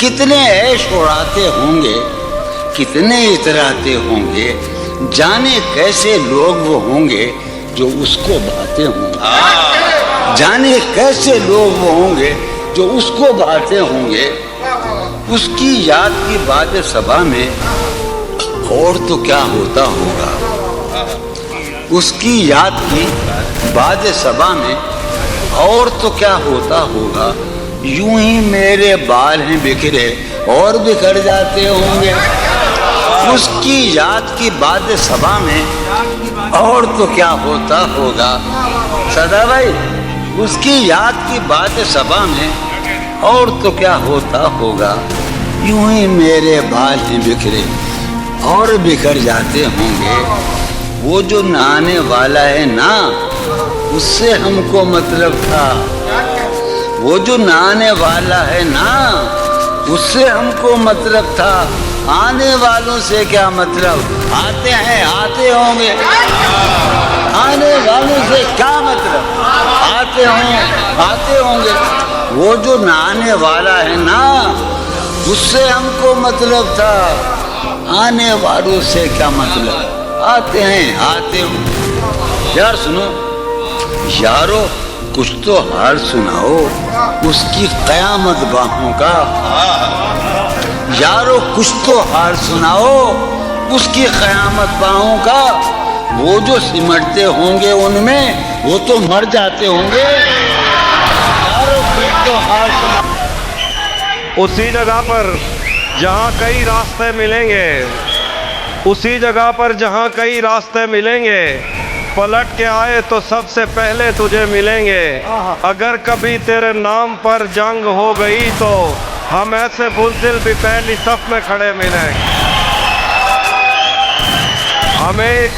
कितने ऐश उड़ाते होंगे, कितने इतराते होंगे, जाने कैसे लोग वो होंगे जो उसको भाते होंगे। जाने कैसे लोग वो होंगे जो उसको भाते होंगे। उसकी याद की बात सभा में और तो क्या होता होगा। उसकी याद की बात सभा में और तो क्या होता होगा। यूं ही मेरे बाल हैं बिखरे और बिखर जाते होंगे। उसकी याद की बात सभा में और तो क्या होता होगा। सदा भाई, उसकी याद की बात सभा में और तो क्या होता होगा। यूं ही मेरे बाल हैं बिखरे और बिखर जाते होंगे। वो जो नहाने वाला है ना, उससे हमको मतलब था। वो जो नहाने वाला है ना, उससे हमको मतलब था। आने वालों से क्या मतलब, आते हैं आते होंगे। आने वालों से क्या मतलब, आते होंगे। वो जो नहाने वाला है ना, उससे हमको मतलब था। आने वालों से क्या मतलब, आते हैं आते होंगे। यार सुनो यारो, कुछ तो हाल सुनाओ उसकी कयामत बाहों का। यारो कुछ तो हाल सुनाओ उसकी कयामत बाहों का। वो जो सिमटते होंगे उनमें वो तो मर जाते होंगे। यारो कुछ तो हाल सुनाओ। उसी जगह पर जहाँ कई रास्ते मिलेंगे, उसी जगह पर जहाँ कई रास्ते मिलेंगे, पलट के आए तो सबसे पहले तुझे मिलेंगे। अगर कभी तेरे नाम पर जंग हो गई तो हम ऐसे बुज़दिल भी पहली सफ में खड़े मिलेंगे। हमें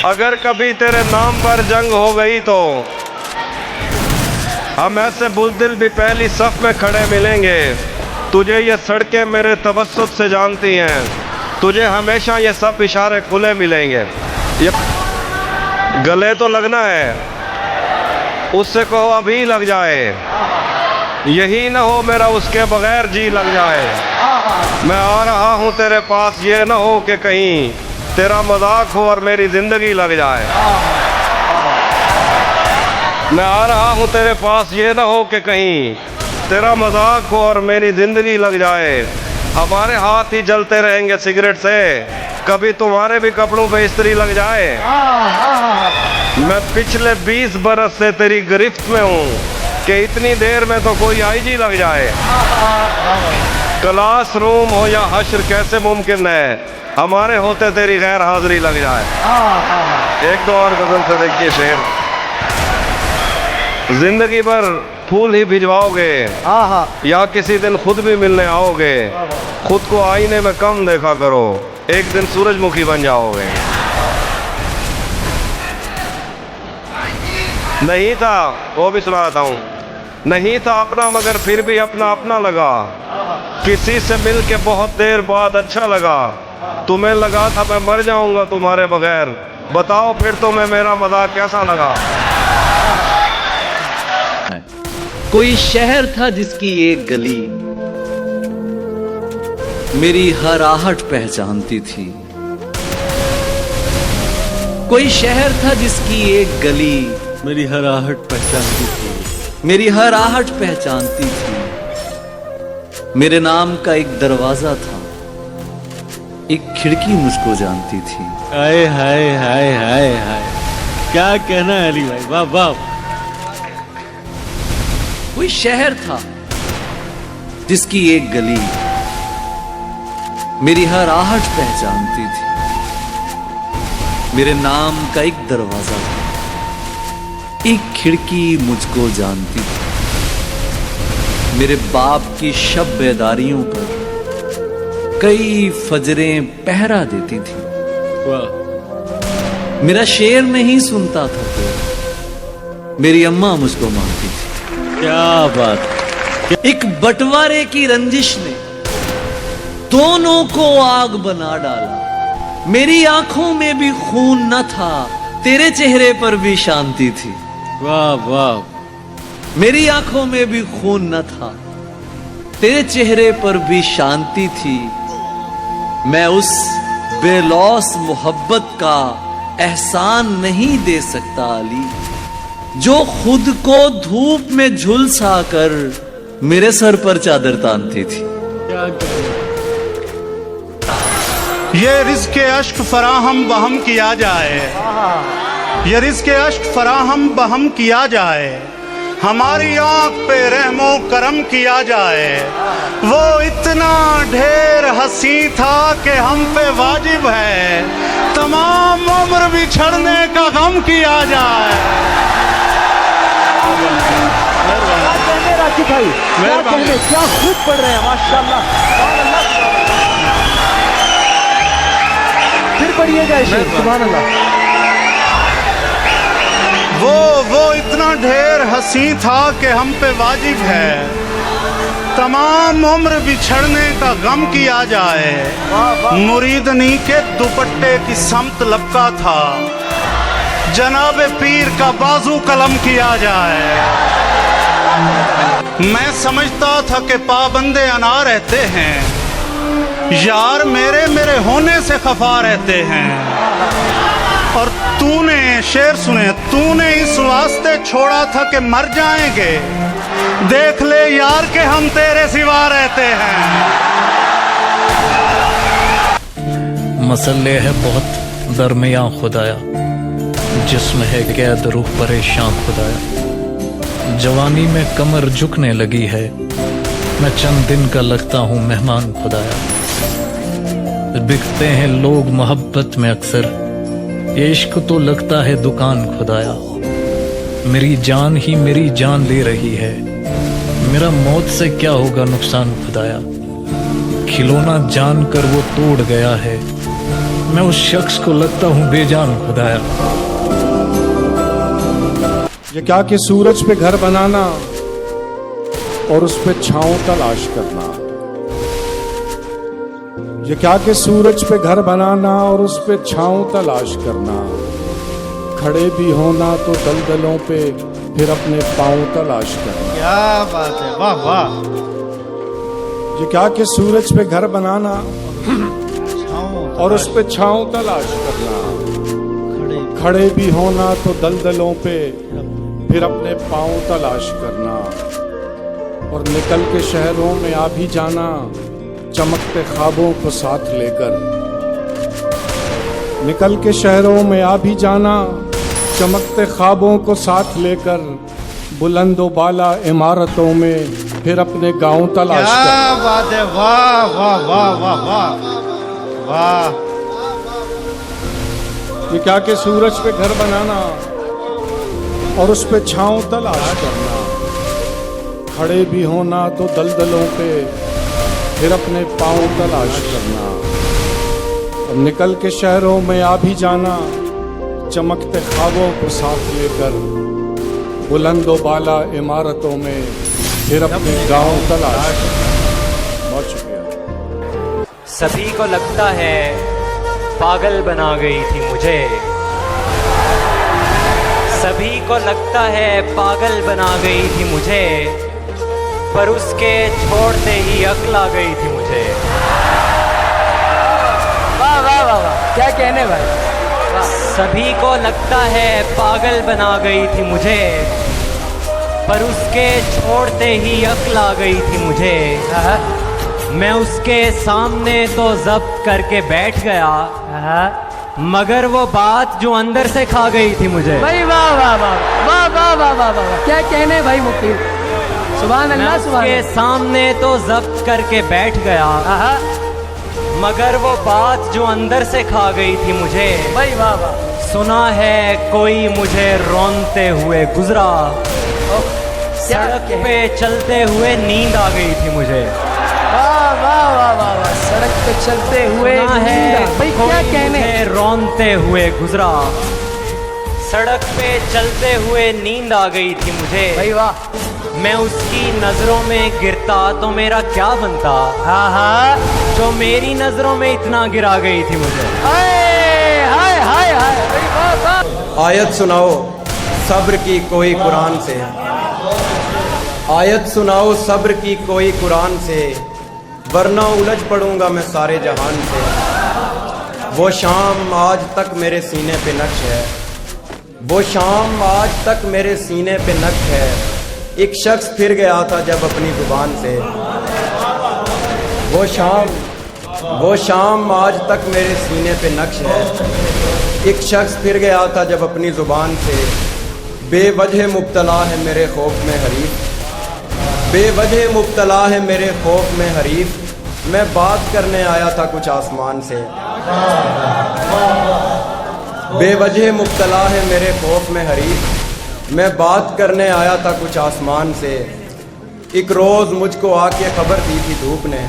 अगर कभी तेरे नाम पर जंग हो गई तो हम ऐसे बुज़दिल भी पहली सफ में खड़े मिलेंगे। तुझे ये सड़कें मेरे तवस्सुत से जानती हैं, तुझे हमेशा ये सब इशारे खुले मिलेंगे। ये गले तो लगना है, उससे कहो अभी लग जाए। यही ना हो मेरा उसके बगैर जी लग जाए। मैं आ रहा हूँ तेरे पास, ये ना हो कि कहीं तेरा मजाक हो और मेरी जिंदगी लग जाए। मैं आ रहा हूँ तेरे पास, ये ना हो कि कहीं तेरा मजाक हो और मेरी जिंदगी लग जाए। हमारे हाथ ही जलते रहेंगे सिगरेट से, कभी तुम्हारे भी कपड़ों पे इस्त्री लग जाए। मैं पिछले 20 बरस से तेरी गिरफ्त में हूँ कि इतनी देर में तो कोई आईजी लग जाए। क्लास रूम हो या हश्र कैसे मुमकिन है, हमारे होते तेरी गैर हाजिरी लग जाए। एक दो और गजल से देखिए शेर। जिंदगी भर फूल ही भिजवाओगे या किसी दिन खुद भी मिलने आओगे। खुद को आईने में कम देखा करो, एक दिन सूरजमुखी बन जाओगे। नहीं था, वो भी सुनाता हूँ। नहीं था अपना मगर फिर भी अपना अपना लगा। किसी से मिल के बहुत देर बाद अच्छा लगा। तुम्हें लगा था मैं मर जाऊंगा तुम्हारे बगैर, बताओ फिर तुम्हें मेरा मजाक कैसा लगा। कोई शहर था जिसकी एक गली मेरी हर आहट पहचानती थी। कोई शहर था जिसकी एक गली मेरी हर आहट पहचानती थी। मेरी हर आहट पहचानती थी। मेरे नाम का एक दरवाजा था, एक खिड़की मुझको जानती थी। हाय हाय हाय हाय हाय, क्या कहना है अली भाई, वाह वाह। कोई शहर था जिसकी एक गली मेरी हर आहट पहचानती थी। मेरे नाम का एक दरवाजा था, एक खिड़की मुझको जानती थी। मेरे बाप की शब बेदारियों पर कई फजरें पहरा देती थी। वाह। मेरा शेर नहीं सुनता था तो मेरी अम्मा मुझको मारती थी। क्या बात। एक बंटवारे की रंजिश ने दोनों को आग बना डाला। मेरी आंखों में भी खून न था, तेरे चेहरे पर भी शांति थी। वाह वाह। मेरी आंखों में भी खून न था, तेरे चेहरे पर भी शांति थी। मैं उस बेलौस मोहब्बत का एहसान नहीं दे सकता अली, जो खुद को धूप में झुलसा कर मेरे सर पर चादर तानती थी। ये रिज़्क़ अश्क फराहम बहम किया जाए, ये रिज़्क़ अश्क फराहम बहम किया जाए, हमारी आँख पे रहमो करम किया जाए। वो इतना ढेर हंसी था कि हम पे वाजिब है तमाम उम्र बिछड़ने का गम किया जाए। राशिद भाई क्या कहने, क्या खूब पढ़ रहे हैं माशाल्लाह। फिर पढ़िएगा इसे, सुभान अल्लाह। वो इतना ढेर हंसी था कि हम पे वाजिब है तमाम उम्र बिछड़ने का गम किया जाए। मुरीदनी के दुपट्टे की समत लपका था, जनाब पीर का बाजू कलम किया जाए। मैं समझता था कि पाबंदे अना रहते हैं, यार मेरे होने से खफा रहते हैं। और तूने, शेर सुने, तूने इस वास्ते छोड़ा था कि मर जाएंगे, देख ले यार के हम तेरे सिवा रहते हैं। मसले है बहुत दरमियाँ खुदाया, जिस्म है कैद रूह परेशान खुदाया। जवानी में कमर झुकने लगी है, मैं चंद दिन का लगता हूँ मेहमान खुदाया। बिकते हैं लोग मोहब्बत में अक्सर, ये इश्क तो लगता है दुकान खुदाया। मेरी जान ही मेरी जान ले रही है, मेरा मौत से क्या होगा नुकसान खुदाया। खिलौना जान कर वो तोड़ गया है, मैं उस शख्स को लगता हूँ बेजान खुदाया। ये क्या कि सूरज पे घर बनाना और उस पे छांव तलाश करना। ये क्या कि सूरज पे घर बनाना और उस पे छांव तलाश करना। खड़े भी होना तो दलदलों पे फिर अपने पांव तलाश करना। क्या बात है, वाह वाह। ये क्या कि सूरज पे घर बनाना और उस पे छांव तलाश करना। खड़े भी होना तो दलदलों पे फिर अपने पांव तलाश करना। और निकल के शहरों में आ भी जाना, चमकते ख्वाबों को साथ लेकर। निकल के शहरों में आ भी जाना, चमकते ख्वाबों को साथ लेकर। बुलंदो बाला इमारतों में फिर अपने गांव तलाश कर। क्या बात है, वाह वाह वाह वाह वाह वाह। ये क्या कि सूरज पे घर बनाना और उस पे छांव तलाश करना। खड़े भी होना तो दलदलों पे फिर अपने पांव तलाश करना। और निकल के शहरों में आ भी जाना, चमकते ख्वाबों को साथ लेकर। बुलंदो बाला इमारतों में फिर अपने गांव तलाश करना। बहुत शुक्रिया। सभी को लगता है पागल बना गई थी मुझे, सभी को लगता है पागल बना गई थी मुझे, पर उसके छोड़ते ही अक्ल आ गई थी मुझे। वाह वाह वाह वाह, क्या कहने भाई। सभी को लगता है पागल बना गई थी मुझे, पर उसके छोड़ते ही अक्ल आ गई थी मुझे। मैं उसके सामने तो जब्त करके बैठ गया, मगर वो बात जो अंदर से खा गई थी मुझे। भाई वाह वाह वाह वाह वाह वाह वाह वाह, क्या कहने भाई मुफ्ती, सुभान अल्लाह सुभान। उसके सामने तो जब्त करके बैठ गया, मगर वो बात जो अंदर से खा गई थी मुझे। भाई वाह वाह। सुना है कोई मुझे रोनते हुए गुजरा, सड़क पे चलते हुए नींद आ गई थी मुझे। वाह वाह वाह वाह वाह, सड़क पे चलते हुए है भाई क्या कहने। रोनते हुए गुजरा, सड़क पे चलते हुए नींद आ गई थी मुझे। भाई वाह। मैं उसकी नजरों में गिरता तो मेरा क्या बनता, हाँ हाँ, जो मेरी नजरों में इतना गिरा गई थी मुझे। हाय हाय हाय हाय, भाई वाह वाह। आयत सुनाओ सब्र की कोई कुरान से है, आयत सुनाओ सब्र की कोई कुरान से, वरना उलझ पड़ूंगा मैं सारे जहान से। वो शाम आज तक मेरे सीने पे नक्श है, वो शाम आज तक मेरे सीने पे नक्श है। एक शख्स फिर गया था जब अपनी जुबान से। वो शाम आज तक मेरे सीने पे नक्श है। एक शख्स फिर गया था जब अपनी जुबान से। बेवजह मुब्तला है मेरे खौफ में हरीफ, बेवजह मुब्तला है मेरे खौफ में हरीफ। मैं बात करने आया था कुछ आसमान से। बेवजह मुब्तला है मेरे खौफ में हरीफ, मैं बात करने आया था कुछ आसमान से। एक रोज़ मुझको आके खबर दी थी धूप ने,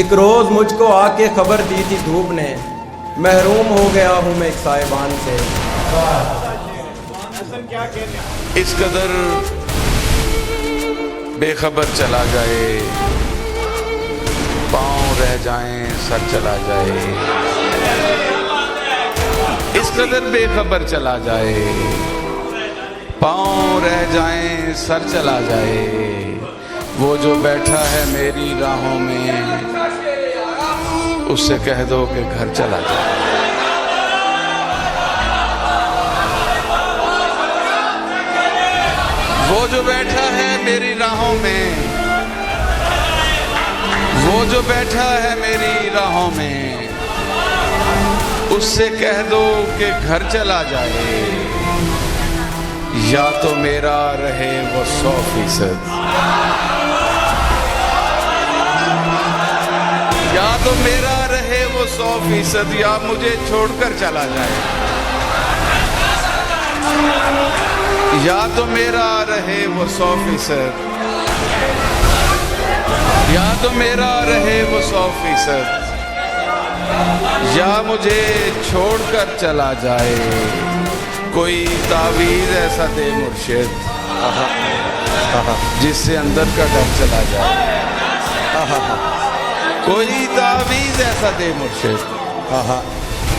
एक रोज़ मुझको आके खबर दी थी धूप ने। महरूम हो गया हूँ मैं एक साहिबान से। इस कदर बेखबर चला जाए, पाँव रह जाएं सर चला जाए। इस कदर बेखबर चला जाए, पाँव रह जाएं सर चला जाए। वो जो बैठा है मेरी राहों में, उससे कह दो कि घर चला जाए। वो जो बैठा है मेरी राहों में, वो जो बैठा है मेरी राहों में, उससे कह दो कि घर चला जाए। या तो मेरा रहे वो 100%, या तो मेरा रहे वो 100%, या मुझे छोड़कर चला जाए। या तो मेरा रहे वो 100%, या तो मेरा रहे वो 100%, या मुझे छोड़कर चला जाए। कोई तावीज़ ऐसा दे मुर्शिद, जिससे अंदर का डर चला जाए। कोई तावीज़ ऐसा दे मुर्शिद,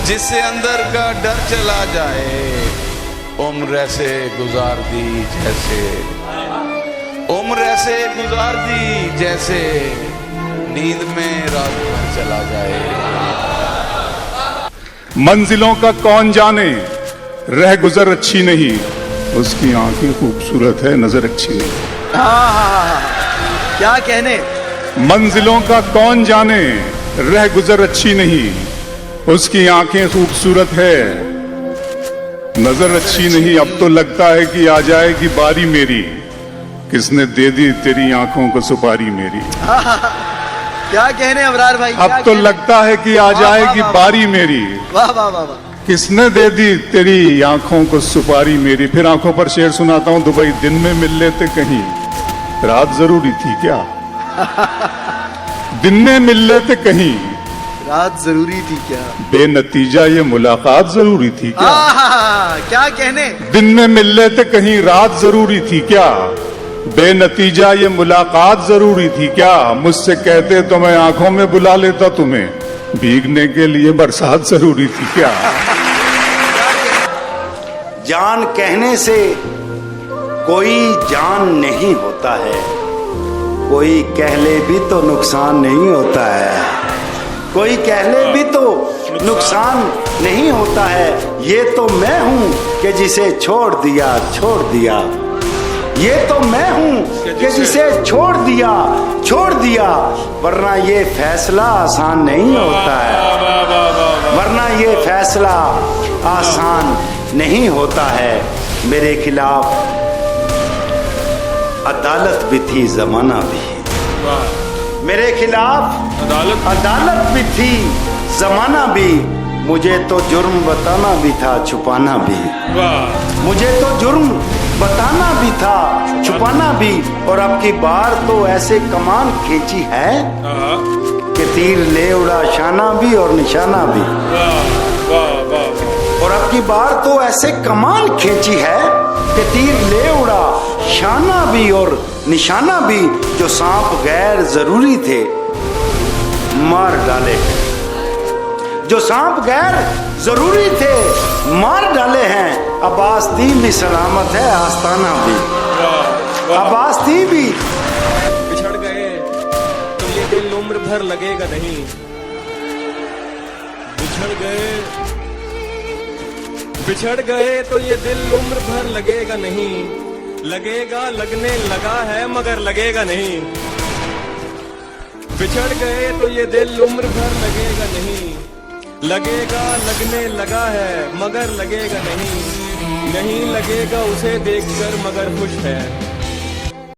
जिससे अंदर का डर चला जाए। उम्र ऐसे गुजार दी जैसे, उम्र ऐसे गुजार दी जैसे नींद में रात भर चला जाए। मंजिलों का कौन जाने, रह गुजर अच्छी नहीं, उसकी आंखें खूबसूरत है नजर अच्छी नहीं। क्या कहने। मंजिलों का कौन जाने, रह गुजर अच्छी नहीं, उसकी आंखें खूबसूरत है नजर अच्छी नहीं। अब तो लगता है कि आ जाएगी बारी मेरी, किसने दे दी तेरी आंखों को सुपारी मेरी। क्या कहने अबरार भाई। अब तो लगता है कि आ जाएगी बारी मेरी, वाह वाह वाह वाह। किसने दे दी तेरी आंखों को सुपारी मेरी। फिर आंखों पर शेर सुनाता हूँ। दुबई दिन में मिल लेते कहीं, रात जरूरी थी क्या। दिन में मिल लेते कहीं, रात जरूरी थी क्या। बेनतीजा ये मुलाकात जरूरी थी क्या। क्या कहने। दिन में मिल लेते कहीं, रात जरूरी थी क्या। बेनतीजा ये मुलाकात जरूरी थी क्या। मुझसे कहते तो मैं आंखों में बुला लेता तुम्हें, भीगने के लिए बरसात जरूरी थी क्या। जान कहने से कोई जान नहीं होता है, कोई कह ले भी तो नुकसान नहीं होता है, कोई कह ले भी तो नुकसान नहीं होता है। ये तो मैं हूं कि जिसे छोड़ दिया, छोड़ दिया। ये तो मैं हूं कि जिसे छोड़ दिया, छोड़ दिया। वरना ये फैसला आसान नहीं होता है, वरना ये फैसला आसान नहीं होता है। मेरे खिलाफ अदालत भी थी, जमाना भी। मेरे खिलाफ अदालत भी थी, जमाना भी। मुझे तो जुर्म बताना भी था, छुपाना भी। मुझे तो जुर्म बताना भी था, छुपाना भी। और अब की बार तो ऐसे कमान खींची है कि तीर ले उड़ा शाना भी और निशाना भी। और अब की बार तो ऐसे कमान खींची है कि तीर ले उड़ा शाना भी और निशाना भी। जो सांप गैर जरूरी थे मार डाले, जो सांप गैर जरूरी थे मार डाले हैं। अब आस्तीन भी सलामत है, आस्ताना भी। आवाज थी भी। बिछड़ गए तो ये दिल उम्र भर लगेगा नहीं, बिछड़ गए तो ये दिल उम्र भर लगेगा नहीं, लगेगा लगने लगा है मगर लगेगा नहीं। बिछड़ गए तो ये दिल उम्र भर लगेगा नहीं, लगेगा लगने लगा है मगर लगेगा नहीं, नहीं लगेगा उसे देखकर मगर खुश है।